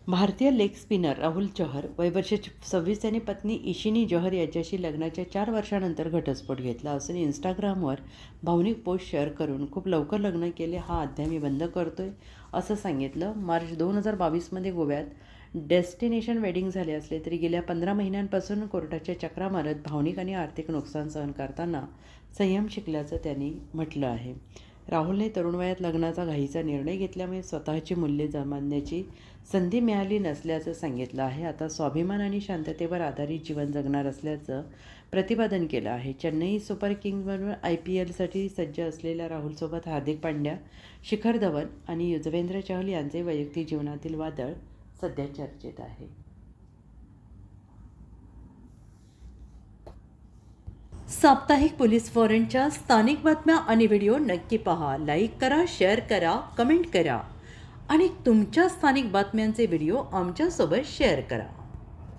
भारतीय leg spinner Rahul Chahar वय वर्ष 26 यांनी पत्नी इशिनी जौहर याच्याशी लग्नाच्या 4 वर्षानंतर घटस्फोट घेतला असून इंस्टाग्रामवर भावनिक पोस्ट शेअर करून खूप लवकर लग्न केले, हा अध्याय मी बंद करतोय असं सांगितलं. मार्च 2022मध्ये गोव्यात डेस्टिनेशन वेडिंग झाले असले तरी गेल्या 15 महिन्यांपासून कोर्टाच्या चक्रा मारत भावनिक आणि आर्थिक नुकसान सहन करताना संयम शिकल्याचं त्यांनी म्हटलं आहे. राहुलने तरुण वयात लग्नाचा घाईचा निर्णय घेतल्यामुळे स्वतःची मूल्ये जमावण्याची संधी मिळाली नसल्याचं सांगितलं आहे. आता स्वाभिमान आणि शांततेवर आधारित जीवन जगणार असल्याचं प्रतिपादन केलं आहे. चेन्नई सुपर किंग्जबरोबर IPLसाठी सज्ज असलेल्या राहुलसोबत हार्दिक पांड्या, शिखर धवन आणि युजवेंद्र चहल यांचे वैयक्तिक जीवनातील वादळ सध्या चर्चेत आहे. साप्ताहिक पोलीस वॉरंटच्या स्थानिक बातम्या आणि व्हिडिओ नक्की पहा. लाईक करा, शेअर करा, कमेंट करा आणि तुमच्या स्थानिक बातम्यांचे व्हिडिओ आमच्यासोबत शेअर करा.